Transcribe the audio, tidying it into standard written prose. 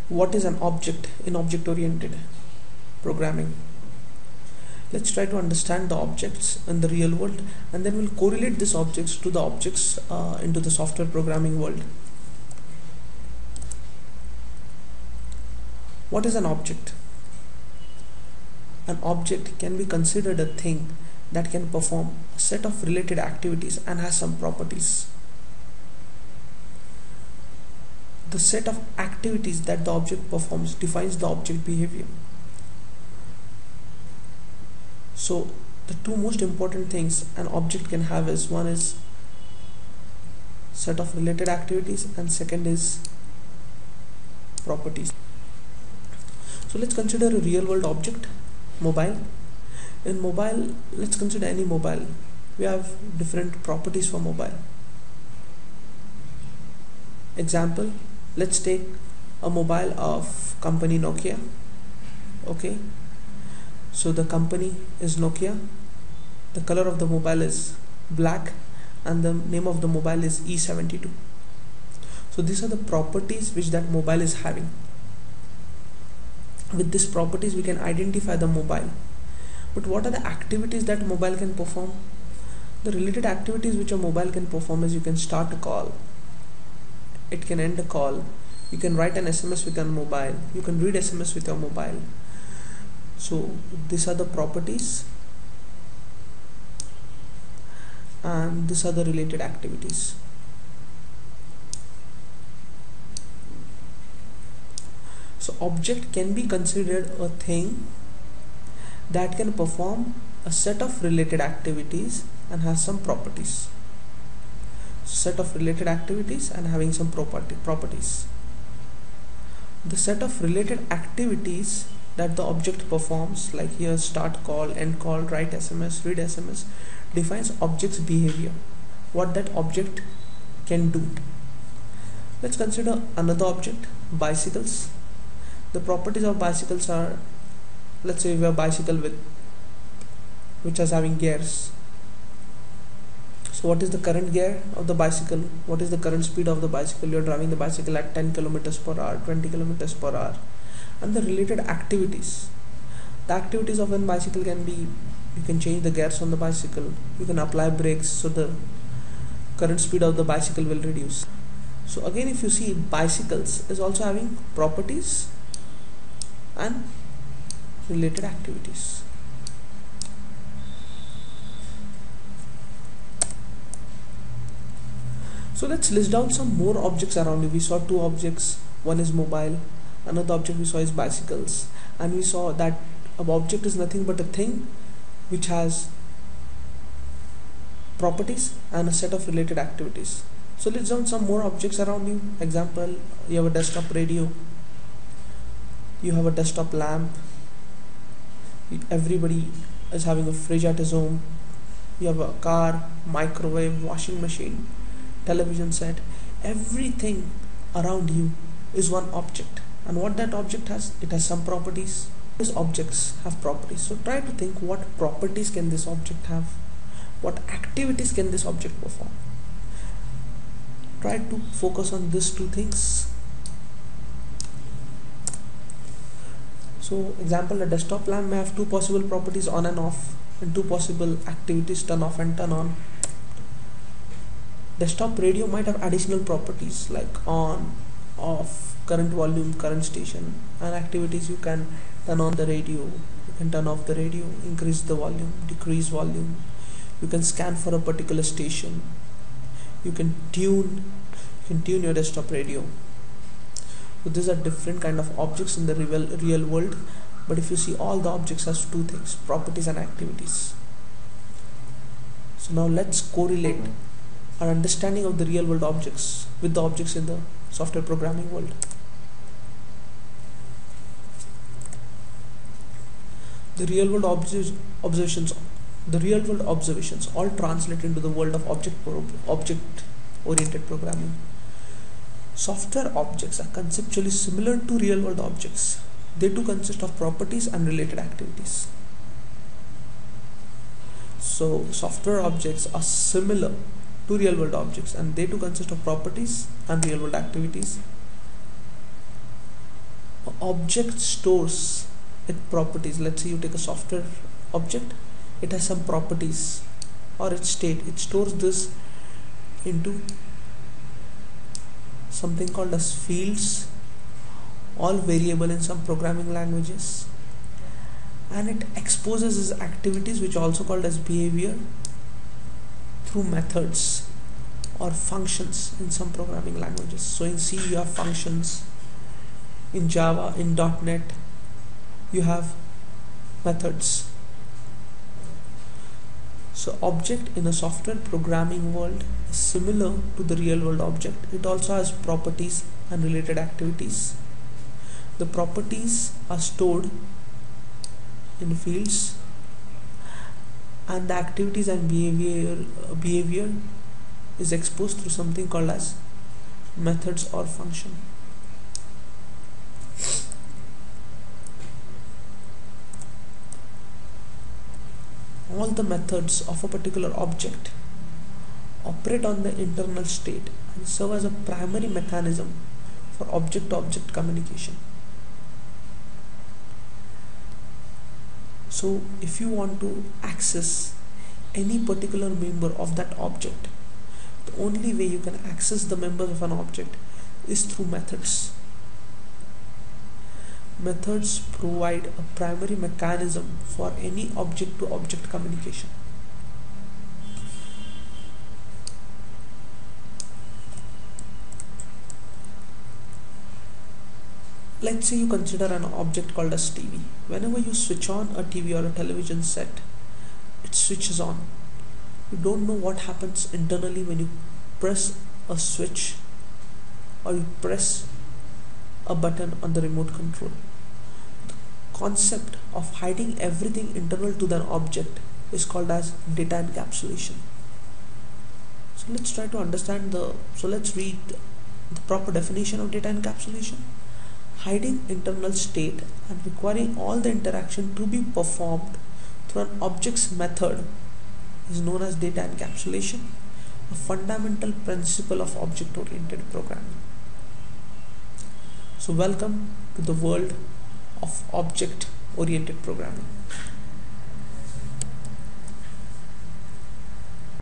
What is an object in object-oriented programming? Let's try to understand the objects in the real world, and then we'll correlate these objects to the objects into the software programming world. What is an object? An object can be considered a thing that can perform a set of related activities and has some properties. The set of activities that the object performs defines the object behavior. So the two most important things an object can have is, one is set of related activities and second is properties. So let's consider a real world object, mobile. In mobile, let's consider any mobile. We have different properties for mobile. Example, let's take a mobile of company Nokia. Okay, so the company is Nokia, the color of the mobile is black, and the name of the mobile is E72. So these are the properties which that mobile is having. With these properties we can identify the mobile. But what are the activities that mobile can perform? The related activities which a mobile can perform is, you can start a call, it can end a call, you can write an SMS with your mobile, you can read SMS with your mobile. So these are the properties and these are the related activities. So object can be considered a thing that can perform a set of related activities and has some properties. Set of related activities and having some properties. The set of related activities that the object performs, like here start call, end call, write SMS, read SMS, defines object's behavior, what that object can do. Let's consider another object, bicycles. The properties of bicycles are, let's say we have a bicycle which is having gears. So what is the current gear of the bicycle? What is the current speed of the bicycle? You are driving the bicycle at 10 kilometers per hour, 20 kilometers per hour. And the related activities. The activities of a bicycle can be, you can change the gears on the bicycle, you can apply brakes, so the current speed of the bicycle will reduce. So again, if you see, bicycles is also having properties and related activities. So let's list down some more objects around you. We saw two objects, one is mobile, another object we saw is bicycles, and we saw that an object is nothing but a thing which has properties and a set of related activities. So let's down some more objects around you. Example, you have a desktop radio, you have a desktop lamp, everybody is having a fridge at his home, you have a car, microwave, washing machine, television set. Everything around you is one object, and what that object has, it has some properties. These objects have properties. So try to think, what properties can this object have, what activities can this object perform. Try to focus on these two things. So example, a desktop lamp may have two possible properties, on and off, and two possible activities, turn off and turn on. Desktop radio might have additional properties like on, off, current volume, current station, and activities. You can turn on the radio, you can turn off the radio, increase the volume, decrease volume, you can scan for a particular station, you can tune your desktop radio. So these are different kind of objects in the real world, but if you see, all the objects has two things, properties and activities. So now let's correlate our understanding of the real world objects with the objects in the software programming world. The real world observations all translate into the world of object-oriented programming. Software objects are conceptually similar to real world objects. They too consist of properties and related activities. So software objects are similar to real world objects, and they too consist of properties and real world activities. object stores its properties. Let's say you take a software object, it has some properties or its state. It stores this into something called as fields, all variable in some programming languages, and it exposes its activities, which are also called as behavior, through methods or functions in some programming languages. So in C you have functions, in Java, in .NET you have methods. So object in a software programming world is similar to the real world object. It also has properties and related activities. The properties are stored in fields, and the activities and behavior is exposed through something called as methods or function. All the methods of a particular object operate on the internal state and serve as a primary mechanism for object-to-object communication. So if you want to access any particular member of that object, the only way you can access the members of an object is through methods. Methods provide a primary mechanism for any object-to-object communication. Let's say you consider an object called as TV. Whenever you switch on a TV or a television set, it switches on. You don't know what happens internally when you press a switch or you press a button on the remote control. The concept of hiding everything internal to the object is called as data encapsulation. So let's try to understand let's read the proper definition of data encapsulation. Hiding internal state and requiring all the interaction to be performed through an object's method is known as data encapsulation, a fundamental principle of object-oriented programming. So welcome to the world of object-oriented programming.